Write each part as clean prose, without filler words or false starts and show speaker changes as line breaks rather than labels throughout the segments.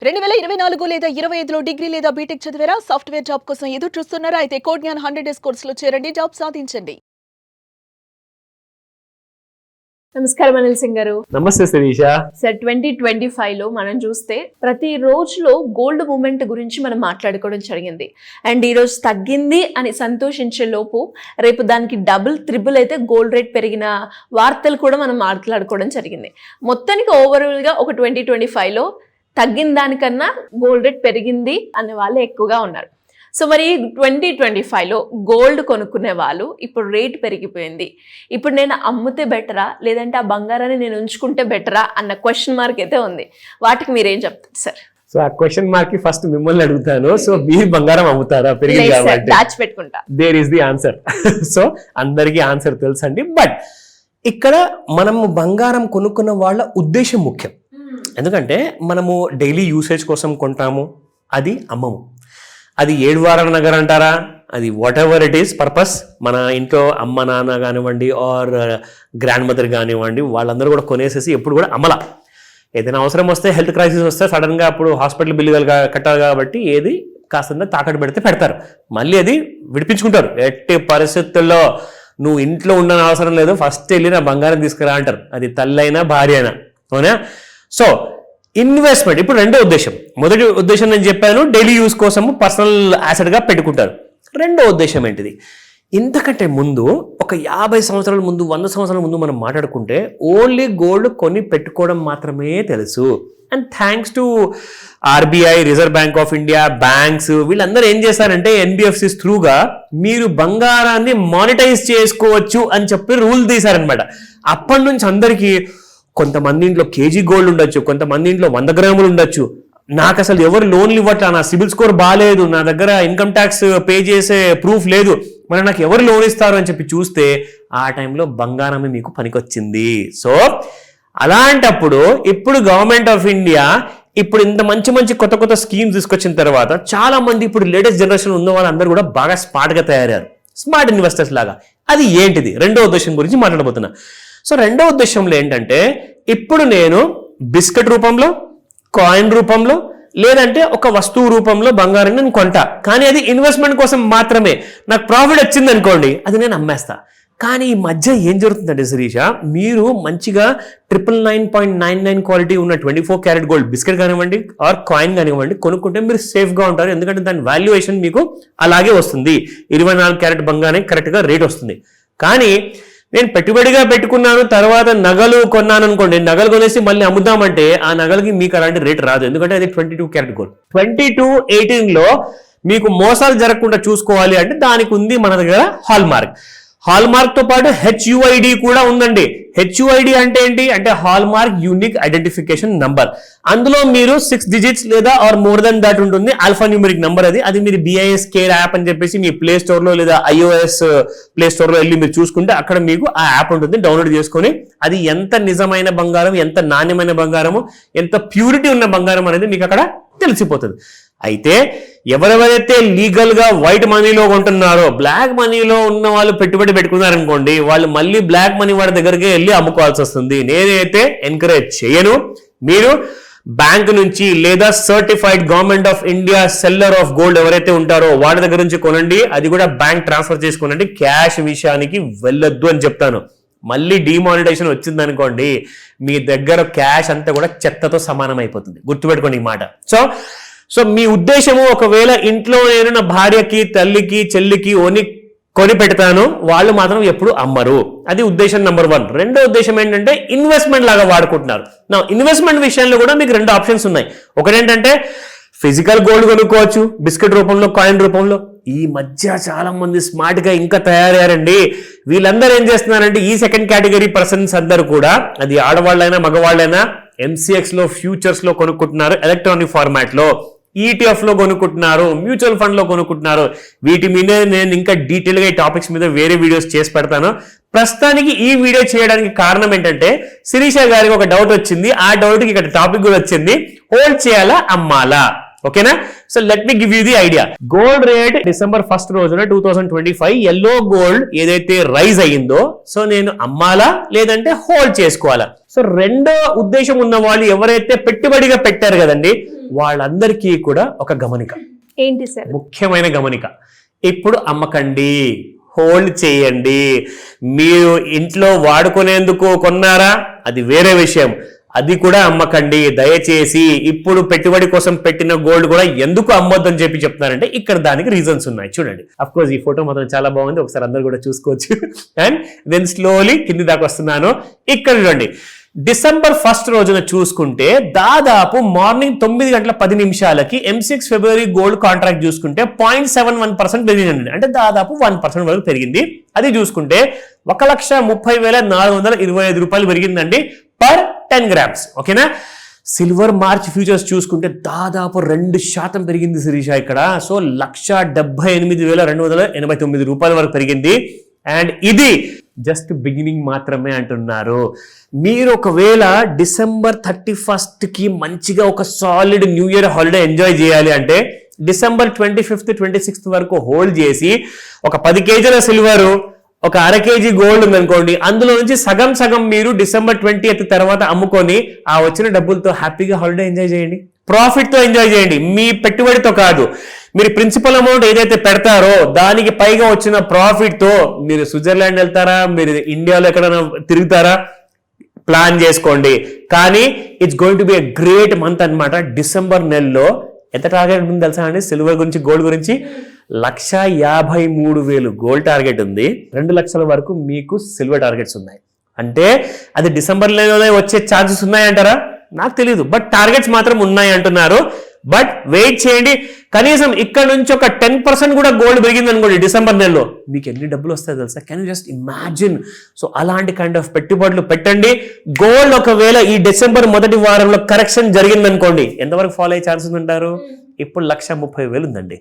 2024 లేదా 25లో డిగ్రీ లేదా బీటెక్ చదివారా? సాఫ్ట్వేర్ జాబ్ కోసం ఎదురు చూస్తున్నారా? అయితే కోడ్ జ్ఞాన్ 100 డేస్ కోర్సులో చేరండి, జాబ్ సాధించండి.
నమస్కారం అనిల్ సింగ్ గారు.
నమస్తే శిరీష.
సార్ 2025 లో మనం చూస్తే ప్రతి రోజులో గోల్డ్ మూమెంట్ గురించి మనం మాట్లాడుకోవడం జరిగింది. అండ్ ఈ రోజు తగ్గింది అని సంతోషించే లోపు రేపు దానికి డబుల్ త్రిబుల్ అయితే గోల్డ్ రేట్ పెరిగిన వార్తలు కూడా మనం మాట్లాడుకోవడం జరిగింది. మొత్తానికి ఓవరాల్ గా ఒక 2025లో తగ్గిన దానికన్నా గోల్డ్ రేట్ పెరిగింది అనే వాళ్ళు ఎక్కువగా ఉన్నారు. సో మరి 2025లో గోల్డ్ కొనుక్కునే వాళ్ళు ఇప్పుడు రేట్ పెరిగిపోయింది, ఇప్పుడు నేను అమ్మితే బెటరా లేదంటే ఆ బంగారాన్ని నేను ఉంచుకుంటే బెటరా అన్న క్వశ్చన్ మార్క్ అయితే ఉంది. వాటికి మీరేం చెప్తారు సార్?
సో ఆ క్వశ్చన్ మార్క్ కి ఫస్ట్ మిమ్మల్ని అడుగుతాను. సో మీరు బంగారం అమ్ముతారా? పెరిగింది కాబట్టి
దాచిపెట్టుకుంటా.
There is the answer. So అందరికీ ఆన్సర్ తెలుసండి. బట్ ఇక్కడ మనము బంగారం కొనుక్కున్న వాళ్ళ ఉద్దేశం ముఖ్యం. ఎందుకంటే మనము డైలీ యూసేజ్ కోసం కొంటాము, అది అమ్మము. అది 7 వారాల నగర్ అంటారా, అది what ever it is purpose. మన ఇంట్లో అమ్మ నాన్న కానివ్వండి ఆర్ గ్రాండ్ మదర్ కానివ్వండి, వాళ్ళందరూ కూడా కొనేసేసి ఎప్పుడు కూడా అమ్మలా. ఏదైనా అవసరం వస్తే, హెల్త్ క్రైసిస్ వస్తే సడన్గా అప్పుడు హాస్పిటల్ బిల్లు కట్టాలి కాబట్టి ఏది కాస్త తాకట్టు పెడితే పెడతారు, మళ్ళీ అది విడిపించుకుంటారు. ఎట్టి పరిస్థితుల్లో నువ్వు ఇంట్లో ఉండని అవసరం లేదు, ఫస్ట్ వెళ్ళి నా బంగారం తీసుకురా అంటారు, అది తల్లి అయినా భార్య అయినా, అవునా? సో ఇన్వెస్ట్మెంట్ ఇప్పుడు రెండో ఉద్దేశం. మొదటి ఉద్దేశం నేను చెప్పాను, డైలీ యూస్ కోసము పర్సనల్ యాసెట్గా పెట్టుకుంటారు. రెండో ఉద్దేశం ఏంటిది? ఇంతకంటే ముందు ఒక 50 సంవత్సరాల ముందు, 100 సంవత్సరాల ముందు మనం మాట్లాడుకుంటే ఓన్లీ గోల్డ్ కొని పెట్టుకోవడం మాత్రమే తెలుసు. And thanks to RBI, reserve bank of India, banks, వీళ్ళందరూ ఏం చేశారంటే ఎన్బిఎఫ్సిస్ త్రూగా మీరు బంగారాన్ని మానిటైజ్ చేసుకోవచ్చు అని చెప్పి రూల్ తీశారనమాట. అప్పటి నుంచి అందరికీ కొంతమంది ఇంట్లో కేజీ గోల్డ్ ఉండొచ్చు, కొంతమంది ఇంట్లో 100 గ్రాములు ఉండొచ్చు. నాకు అసలు ఎవరు లోన్లు ఇవ్వట్లా, నా సిబిల్ స్కోర్ బాగాలేదు, నా దగ్గర ఇన్కమ్ ట్యాక్స్ పే చేసే ప్రూఫ్ లేదు, మరి నాకు ఎవరు లోన్ ఇస్తారు అని చెప్పి చూస్తే ఆ టైంలో బంగారమే మీకు పనికొచ్చింది. సో అలాంటప్పుడు ఇప్పుడు గవర్నమెంట్ ఆఫ్ ఇండియా ఇప్పుడు ఇంత మంచి మంచి కొత్త కొత్త స్కీమ్స్ తీసుకొచ్చిన తర్వాత చాలా మంది ఇప్పుడు లేటెస్ట్ జనరేషన్ ఉన్న వాళ్ళందరూ కూడా బాగా స్మార్ట్గా తయారయ్యారు, స్మార్ట్ ఇన్వెస్టర్స్ లాగా. అది ఏంటిది? రెండో ఉద్దేశం గురించి మాట్లాడబోతున్నా. సో రెండో ఉద్దేశంలో ఏంటంటే ఇప్పుడు నేను బిస్కెట్ రూపంలో, కాయిన్ రూపంలో, లేదంటే ఒక వస్తువు రూపంలో బంగారం నేను కొంటా, కానీ అది ఇన్వెస్ట్మెంట్ కోసం మాత్రమే. నాకు ప్రాఫిట్ వచ్చింది అనుకోండి, అది నేను అమ్మేస్తా. కానీ ఈ మధ్య ఏం జరుగుతుందంటే శిరీష, మీరు మంచిగా 999.99 క్వాలిటీ ఉన్న 24 క్యారెట్ గోల్డ్ బిస్కెట్ కానివ్వండి ఆర్ కాయిన్ కానివ్వండి కొనుక్కుంటే మీరు సేఫ్గా ఉంటారు. ఎందుకంటే దాని వాల్యుయేషన్ మీకు అలాగే వస్తుంది. 24 క్యారెట్ బంగారం కరెక్ట్గా రేట్ వస్తుంది. కానీ నేను పెట్టుబడిగా పెట్టుకున్నాను, తర్వాత నగలు కొన్నాను అనుకోండి, నగలు కొనేసి మళ్ళీ అమ్ముదామంటే ఆ నగలకి మీకు అలాంటి రేట్ రాదు, ఎందుకంటే అది 22 క్యారెట్ గోల్డ్. 2218లో మీకు మోసాలు జరగకుండా చూసుకోవాలి అంటే దానికి ఉంది మన దగ్గర హాల్ మార్క్. హాల్ మార్క్ తో పాటు హెచ్యుఐడి కూడా ఉందండి. హెచ్యుఐడి అంటే ఏంటి అంటే hall mark unique identification number. అందులో మీరు 6 డిజిట్స్ లేదా ఆర్ మోర్ దెన్ దాట్ ఉంటుంది, ఆల్ఫా న్యూమరిక్ నంబర్. అది మీరు BIS కేర్ యాప్ అని చెప్పేసి మీ ప్లే స్టోర్ లో లేదా iOS ప్లే స్టోర్ లో వెళ్ళి మీరు చూసుకుంటే అక్కడ మీకు ఆ యాప్ ఉంటుంది, డౌన్లోడ్ చేసుకొని అది ఎంత నిజమైన బంగారం, ఎంత నాణ్యమైన బంగారము, ఎంత ప్యూరిటీ ఉన్న బంగారం అనేది మీకు అక్కడ తెలిసిపోతుంది. అయితే ఎవరెవరైతే లీగల్ గా వైట్ మనీలో కొంటున్నారో, బ్లాక్ మనీలో ఉన్న వాళ్ళు పెట్టుబడి పెట్టుకున్నారనుకోండి, వాళ్ళు మళ్ళీ బ్లాక్ మనీ వాడి దగ్గరికి వెళ్ళి అమ్ముకోవాల్సి వస్తుంది. నేనైతే ఎంకరేజ్ చేయను. మీరు బ్యాంక్ నుంచి లేదా certified government of India seller of gold ఎవరైతే ఉంటారో వాళ్ళ దగ్గర నుంచి కొనండి. అది కూడా బ్యాంక్ ట్రాన్స్ఫర్ చేసుకోనండి, క్యాష్ విషయానికి వెళ్ళొద్దు అని చెప్తాను. మళ్ళీ డిమానిటైజేషన్ వచ్చింది అనుకోండి, మీ దగ్గర క్యాష్ అంతా కూడా చెత్తతో సమానం అయిపోతుంది. గుర్తుపెట్టుకోండి ఈ మాట. సో మీ ఉద్దేశము, ఒకవేళ ఇంట్లో నేను నా భార్యకి, తల్లికి, చెల్లికి కొని పెడతాను, వాళ్ళు మాత్రం ఎప్పుడు అమ్మరు. అది ఉద్దేశం నెంబర్ 1. రెండో ఉద్దేశం ఏంటంటే ఇన్వెస్ట్మెంట్ లాగా వాడుకుంటున్నారు. నా ఇన్వెస్ట్మెంట్ విషయంలో కూడా మీకు 2 ఆప్షన్స్ ఉన్నాయి. ఒకటేంటంటే ఫిజికల్ గోల్డ్ కొనుక్కోవచ్చు, బిస్కెట్ రూపంలో, కాయిన్ రూపంలో. ఈ మధ్య చాలా మంది స్మార్ట్ గా ఇంకా తయారయ్యారండి. వీళ్ళందరూ ఏం చేస్తున్నారంటే ఈ సెకండ్ కేటగిరీ పర్సన్స్ అందరూ కూడా, అది ఆడవాళ్ళైనా మగవాళ్ళైనా, MCX లో, ఫ్యూచర్స్ లో కొనుక్కుంటున్నారు, ఎలక్ట్రానిక్ ఫార్మాట్ లో, ETF లో కొనుక్కుంటున్నారు, మ్యూచువల్ ఫండ్ లో కొనుక్కుంటున్నారు. వీటి మీద నేను ఇంకా డీటెయిల్ గా ఈ టాపిక్స్ మీద వేరే వీడియోస్ చేసి పెడతాను. ప్రస్తుతానికి ఈ వీడియో చేయడానికి కారణం ఏంటంటే శిరీష గారికి ఒక డౌట్ వచ్చింది. ఆ డౌట్ కి ఇక్కడ టాపిక్ కూడా వచ్చింది, హోల్డ్ చేయాలా అమ్మాలా. ఓకేనా? So let me give you the idea. Gold rate December 1 రోజున 2025 ఎల్లో గోల్డ్ ఏదైతే రైజ్ అయ్యిందో, సో నేను అమ్మాలా లేదంటే హోల్డ్ చేసుకోవాలా? సో రెండో ఉద్దేశం ఉన్న వాళ్ళు ఎవరైతే పెట్టుబడిగా పెట్టారు కదండి, వాళ్ళందరికీ కూడా ఒక గమనిక,
ఏంటి సార్?
ముఖ్యమైన గమనిక. ఇప్పుడు అమ్మకండి, హోల్డ్ చేయండి. మీరు ఇంట్లో వాడుకునేందుకు కొన్నారా, అది వేరే విషయం, అది కూడా అమ్మకండి దయచేసి. ఇప్పుడు పెట్టుబడి కోసం పెట్టిన గోల్డ్ కూడా ఎందుకు అమ్మొద్దని చెప్పి చెప్తున్నారంటే ఇక్కడ దానికి రీజన్స్ ఉన్నాయి. చూడండి, అఫ్ కోర్స్ ఈ ఫోటో మాత్రం చాలా బాగుంది, ఒకసారి అందరు కూడా చూసుకోవచ్చు. అండ్ దెన్ స్లోలీ కింది దాకా వస్తున్నాను. ఇక్కడ చూడండి, డిసెంబర్ 1 రోజున చూసుకుంటే దాదాపు మార్నింగ్ 9 గంటల 10 నిమిషాలకి M6 ఫిబ్రవరి గోల్డ్ కాంట్రాక్ట్ చూసుకుంటే 0.71% పెరిగిందండి. అంటే దాదాపు 1% వరకు పెరిగింది. అది చూసుకుంటే 1,30,425 రూపాయలు పెరిగిందండి పర్ 10 గ్రామ్స్. ఓకేనా? సిల్వర్ మార్చ్ ఫ్యూచర్స్ చూసుకుంటే దాదాపు 2% పెరిగింది శిరీష ఇక్కడ. సో 1,78,289 రూపాయల వరకు పెరిగింది. అండ్ ఇది జస్ట్ బిగినింగ్ మాత్రమే అంటున్నారు. మీరు ఒకవేళ డిసెంబర్ 31 కి మంచిగా ఒక solid new year holiday enjoy చేయాలి అంటే డిసెంబర్ 25th 26th వరకు హోల్డ్ చేసి ఒక 10 కేజీల సిల్వరు, ఒక 1/2 కేజీ గోల్డ్ ఉందనుకోండి, అందులో నుంచి సగం సగం మీరు డిసెంబర్ 20th తర్వాత అమ్ముకొని ఆ వచ్చిన డబ్బులతో హ్యాపీగా హాలిడే ఎంజాయ్ చేయండి. ప్రాఫిట్ తో ఎంజాయ్ చేయండి, మీ పెట్టుబడితో కాదు. మీరు ప్రిన్సిపల్ అమౌంట్ ఏదైతే పెడతారో దానికి పైగా వచ్చిన ప్రాఫిట్ తో మీరు స్విట్జర్లాండ్ వెళ్తారా, మీరు ఇండియాలో ఎక్కడైనా తిరుగుతారా, ప్లాన్ చేసుకోండి. కానీ it's going to be a great month అన్నమాట. డిసెంబర్ నెలలో ఎంత టార్గెట్ ఉంది తెలుసా అండి సిల్వర్ గురించి, గోల్డ్ గురించి? 1,53,000 గోల్డ్ టార్గెట్ ఉంది. 2 లక్షల వరకు మీకు సిల్వర్ టార్గెట్స్ ఉన్నాయి. అంటే అది డిసెంబర్ నెలలోనే వచ్చే ఛాన్సెస్ ఉన్నాయంటారా? నాకు తెలియదు, బట్ టార్గెట్స్ మాత్రం ఉన్నాయి అంటున్నారు. బట్ వెయిట్ చేయండి. కనీసం ఇక్కడ నుంచి ఒక 10% కూడా గోల్డ్ పెరిగింది అనుకోండి డిసెంబర్ నెలలో, మీకు ఎన్ని డబ్బులు వస్తాయో తెలుసా? Can you just imagine? So అలాంటి కైండ్ ఆఫ్ పెట్టుబడులు పెట్టండి. గోల్డ్ ఒకవేళ ఈ డిసెంబర్ మొదటి వారంలో కరెక్షన్ జరిగిందనుకోండి, ఎంతవరకు ఫాలో అయ్యే ఛాన్స్ ఉందంటారు? ఇప్పుడు 1,30,000 ఉందండి.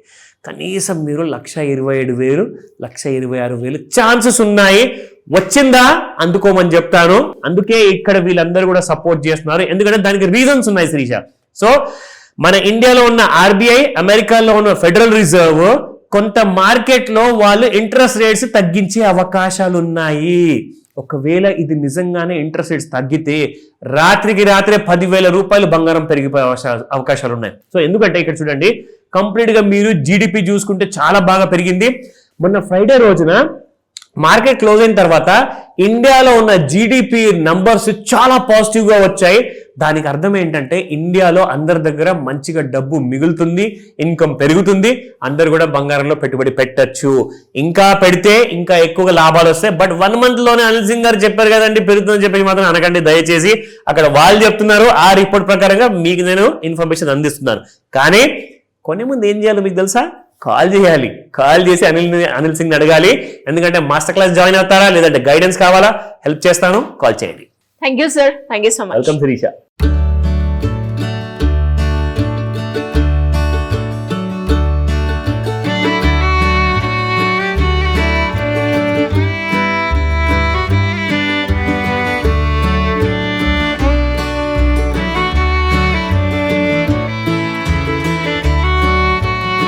కనీసం మీరు 1,27,000, 1,26,000 ఛాన్సెస్ ఉన్నాయి. వచ్చిందా అందుకోమని చెప్తాను. అందుకే ఇక్కడ వీళ్ళందరూ కూడా సపోర్ట్ చేస్తున్నారు, ఎందుకంటే దానికి రీజన్స్ ఉన్నాయి శిరీష. సో మన ఇండియాలో ఉన్న RBI, అమెరికాలో ఉన్న ఫెడరల్ రిజర్వ్ కొంత మార్కెట్ లో వాళ్ళు ఇంట్రెస్ట్ రేట్స్ తగ్గించే అవకాశాలు ఉన్నాయి. ఒకవేళ ఇది నిజంగానే ఇంట్రెస్ట్ రేట్స్ తగ్గితే రాత్రికి రాత్రే 10,000 రూపాయలు బంగారం పెరిగిపోయే అవకాశాలు ఉన్నాయి. సో ఎందుకంటే ఇక్కడ చూడండి, కంప్లీట్ గా మీరు GDP చూసుకుంటే చాలా బాగా పెరిగింది. మొన్న ఫ్రైడే రోజున మార్కెట్ క్లోజ్ అయిన తర్వాత ఇండియాలో ఉన్న GDP నంబర్స్ చాలా పాజిటివ్ గా వచ్చాయి. దానికి అర్థం ఏంటంటే ఇండియాలో అందరి దగ్గర మంచిగా డబ్బు మిగులుతుంది, ఇన్కమ్ పెరుగుతుంది, అందరు కూడా బంగారంలో పెట్టుబడి పెట్టచ్చు. ఇంకా పెడితే ఇంకా ఎక్కువగా లాభాలు వస్తాయి. బట్ 1 month లోనే అనిల్ సింగ్ గారు చెప్పారు కదండి పెరుగుతుందని చెప్పి మాత్రం అనకండి దయచేసి. అక్కడ వాళ్ళు చెప్తున్నారు, ఆ రిపోర్ట్ ప్రకారంగా మీకు నేను ఇన్ఫర్మేషన్ అందిస్తున్నాను. కానీ కొనే ముందు ఏం చేయాలో మీకు తెలుసా? కాల్ చేయాలి. కాల్ చేసి అనిల్ సింగ్ అడగాలి. ఎందుకంటే మాస్టర్ క్లాస్ జాయిన్ అవుతారా లేదంటే గైడెన్స్ కావాలా, హెల్ప్ చేస్తాను, కాల్ చేయండి.
Thank you sir, thank you so much.
Welcome Sirisha.